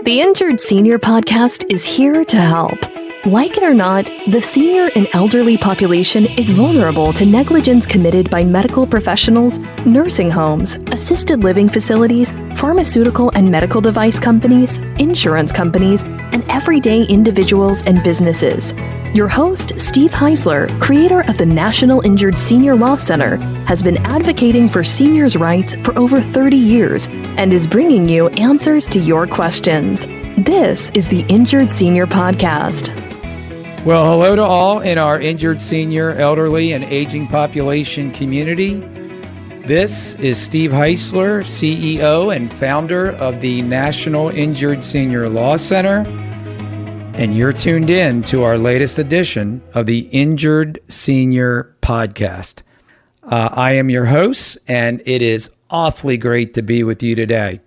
The Injured Senior Podcast is here to help. Like it or not, the senior and elderly population is vulnerable to negligence committed by medical professionals, nursing homes, assisted living facilities, pharmaceutical and medical device companies, insurance companies, and everyday individuals and businesses. Your host, Steve Heisler, creator of the National Injured Senior Law Center, has been advocating for seniors' rights for over 30 years and is bringing you answers to your questions. This is the Injured Senior Podcast. Well, hello to all in our injured senior, elderly, and aging population community. This is Steve Heisler, CEO and founder of the National Injured Senior Law Center, and you're tuned in to our latest edition of the Injured Senior Podcast. I am your host, and it is awfully great to be with you today.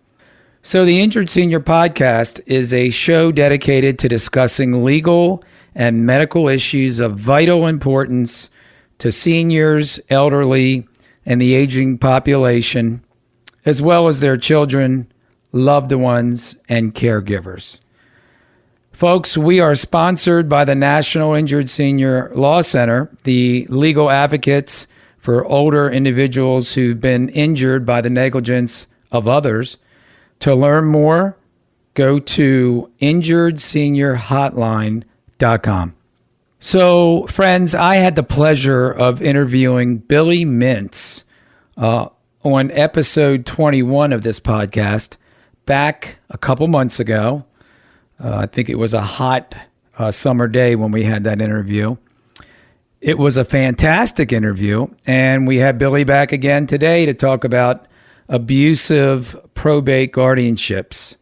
So the Injured Senior Podcast is a show dedicated to discussing legal and medical issues of vital importance to seniors, elderly, and the aging population, as well as their children, loved ones, and caregivers. Folks, we are sponsored by the National Injured Senior Law Center, the legal advocates for older individuals who've been injured by the negligence of others. To learn more, go to injuredseniorhotline.com. So, friends, I had the pleasure of interviewing Billie Mintz on episode 21 of this podcast back a couple months ago. I think it was a hot summer day when we had that interview. It was a fantastic interview, and we have Billie back again today to talk about abusive probate guardianships.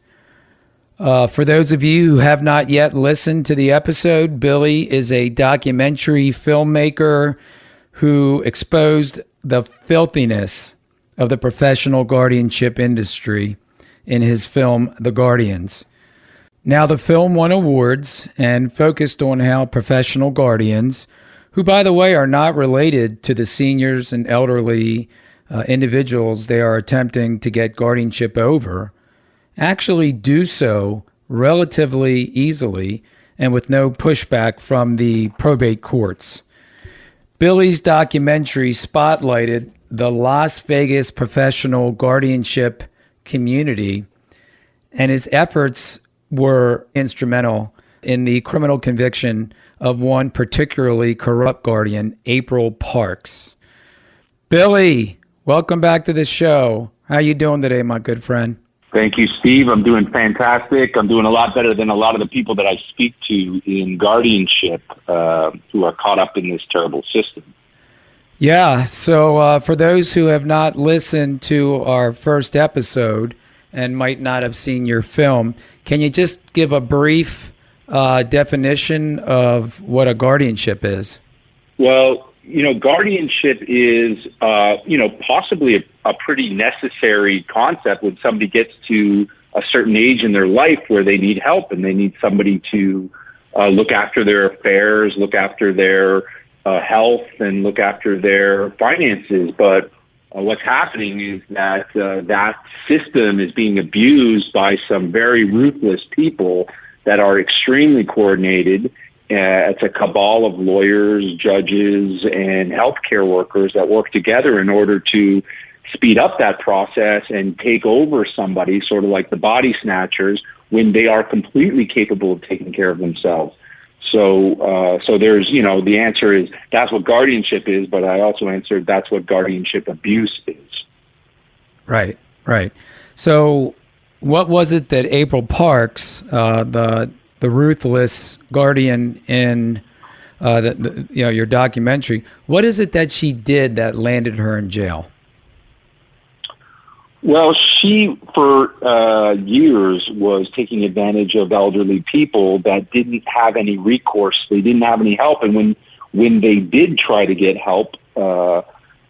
For those of you who have not yet listened to the episode, Billie is a documentary filmmaker who exposed the filthiness of the professional guardianship industry in his film, The Guardians. Now, the film won awards and focused on how professional guardians, who, by the way, are not related to the seniors and elderly individuals they are attempting to get guardianship over, actually do so relatively easily and with no pushback from the probate courts. Billie's documentary spotlighted the Las Vegas professional guardianship community, and his efforts were instrumental in the criminal conviction of one particularly corrupt guardian, April Parks. Billie, welcome back to the show. How you doing today, my good friend? Thank you, Steve. I'm doing fantastic. I'm doing a lot better than a lot of the people that I speak to in guardianship who are caught up in this terrible system. Yeah, so for those who have not listened to our first episode and might not have seen your film, can you just give a brief definition of what a guardianship is? Well, guardianship is, possibly a pretty necessary concept when somebody gets to a certain age in their life where they need help and they need somebody to look after their affairs, look after their health, and look after their finances. But what's happening is that that system is being abused by some very ruthless people that are extremely coordinated. It's a cabal of lawyers, judges, and healthcare workers that work together in order to speed up that process and take over somebody, sort of like the body snatchers, when they are completely capable of taking care of themselves. So there's, the answer is that's what guardianship is, but I also answered that's what guardianship abuse is. Right. So what was it that April Parks, the ruthless guardian in your documentary, what is it that she did that landed her in jail? Well, she, for years, was taking advantage of elderly people that didn't have any recourse. They didn't have any help. And when they did try to get help,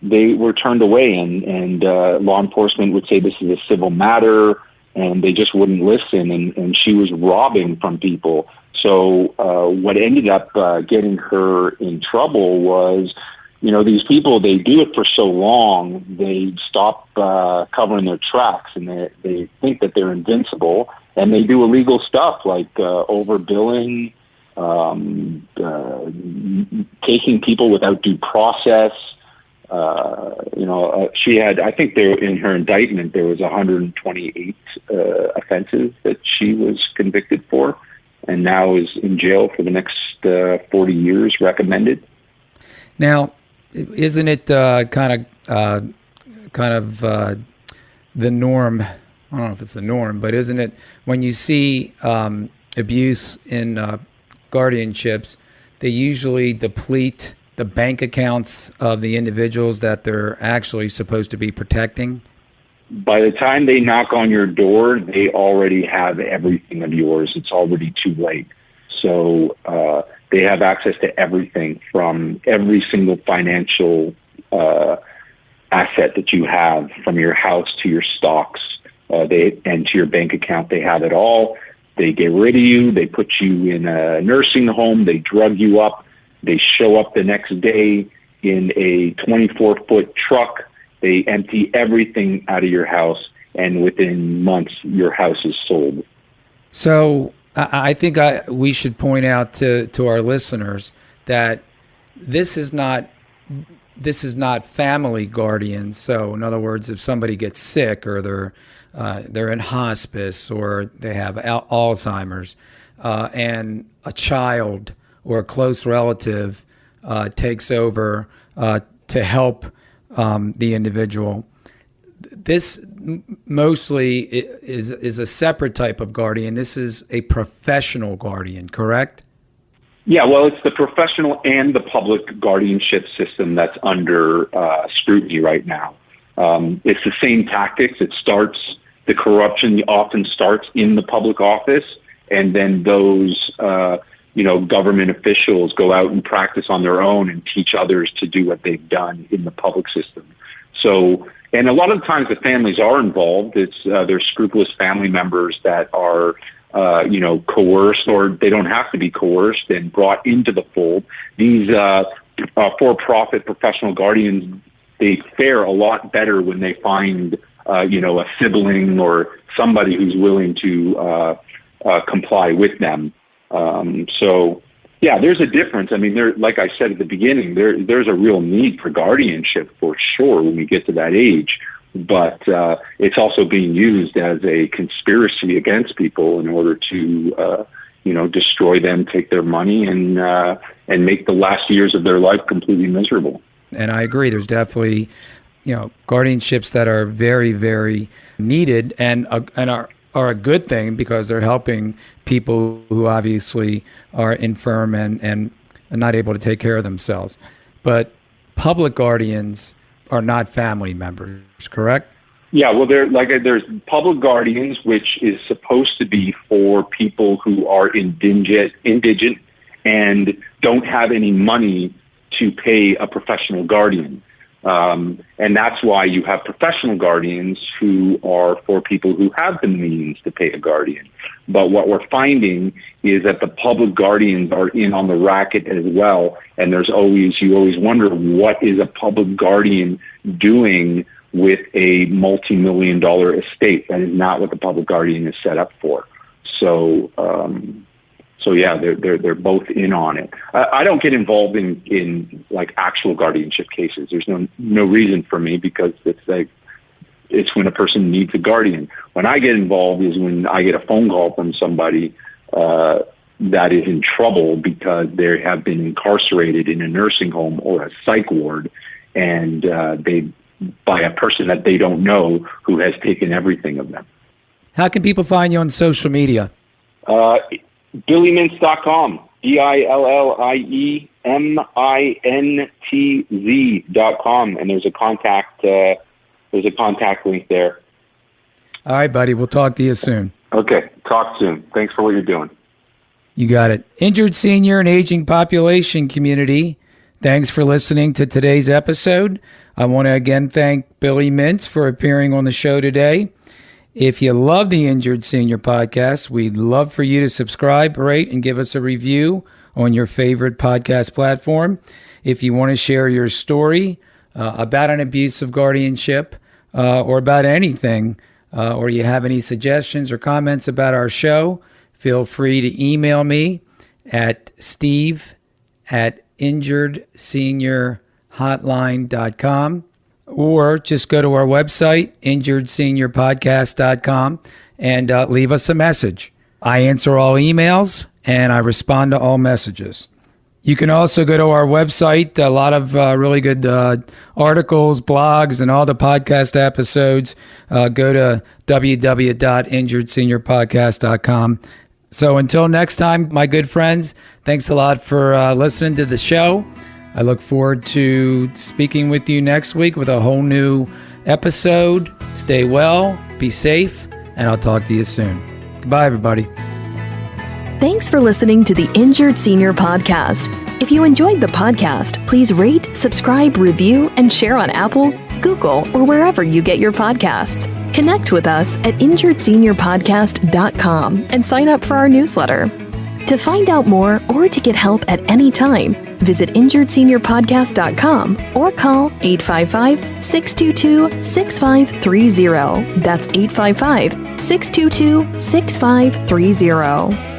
they were turned away. And law enforcement would say this is a civil matter, and they just wouldn't listen. And she was robbing from people. So what ended up getting her in trouble was, these people, they do it for so long, they stop covering their tracks, and they think that they're invincible, and they do illegal stuff like overbilling, taking people without due process. She had, I think there in her indictment, there was 128 offenses that she was convicted for, and now is in jail for the next 40 years, recommended. Now, isn't it kind of the norm? I don't know if it's the norm, but isn't it when you see abuse in guardianships, they usually deplete the bank accounts of the individuals that they're actually supposed to be protecting? By the time they knock on your door, they already have everything of yours. It's already too late. So they have access to everything, from every single financial asset that you have, from your house to your stocks, and to your bank account. They have it all. They get rid of you. They put you in a nursing home. They drug you up. They show up the next day in a 24-foot truck. They empty everything out of your house, and within months, your house is sold. So I think we should point out to our listeners that this is not family guardians. So in other words, if somebody gets sick or they're in hospice or they have Alzheimer's, and a child or a close relative takes over to help the individual, this mostly is a separate type of guardian. This is a professional guardian, correct? Yeah, well, it's the professional and the public guardianship system that's under scrutiny right now. It's the same tactics. The corruption often starts in the public office, and then those government officials go out and practice on their own and teach others to do what they've done in the public system. So, and a lot of times the families are involved. They're scrupulous family members that are, coerced, or they don't have to be coerced and brought into the fold. These for-profit professional guardians, they fare a lot better when they find, a sibling or somebody who's willing to comply with them. So, yeah, there's a difference. I mean, like I said at the beginning, there's a real need for guardianship for sure when we get to that age. But it's also being used as a conspiracy against people in order to, destroy them, take their money, and make the last years of their life completely miserable. And I agree. There's definitely, guardianships that are very, very needed and are a good thing because they're helping people who obviously are infirm and are not able to take care of themselves. But public guardians are not family members, correct? Yeah, well, there's public guardians, which is supposed to be for people who are indigent and don't have any money to pay a professional guardian. And that's why you have professional guardians who are for people who have the means to pay a guardian. But what we're finding is that the public guardians are in on the racket as well. And you always wonder, what is a public guardian doing with a multi-million-dollar estate? That is not what the public guardian is set up for. So yeah, they're both in on it. I don't get involved in like actual guardianship cases. There's no reason for me, because it's when a person needs a guardian. When I get involved is when I get a phone call from somebody that is in trouble because they have been incarcerated in a nursing home or a psych ward, and by a person that they don't know who has taken everything of them. How can people find you on social media? BillieMintz.com, BillieMintz.com, and there's a contact link there. All right, buddy. We'll talk to you soon. Okay, talk soon. Thanks for what you're doing. You got it. Injured senior and aging population community, thanks for listening to today's episode. I want to again thank Billie Mintz for appearing on the show today. If you love the Injured Senior podcast, we'd love for you to subscribe, rate, and give us a review on your favorite podcast platform. If you want to share your story about an abusive guardianship or about anything or you have any suggestions or comments about our show, feel free to email me at steve@injuredseniorhotline.com, or just go to our website, injuredseniorpodcast.com, and leave us a message. I answer all emails, and I respond to all messages. You can also go to our website, a lot of really good articles, blogs, and all the podcast episodes. Go to www.injuredseniorpodcast.com. So until next time, my good friends, thanks a lot for listening to the show. I look forward to speaking with you next week with a whole new episode. Stay well, be safe, and I'll talk to you soon. Goodbye, everybody. Thanks for listening to the Injured Senior Podcast. If you enjoyed the podcast, please rate, subscribe, review, and share on Apple, Google, or wherever you get your podcasts. Connect with us at injuredseniorpodcast.com and sign up for our newsletter. To find out more or to get help at any time, visit injuredseniorpodcast.com or call 855-622-6530. That's 855-622-6530.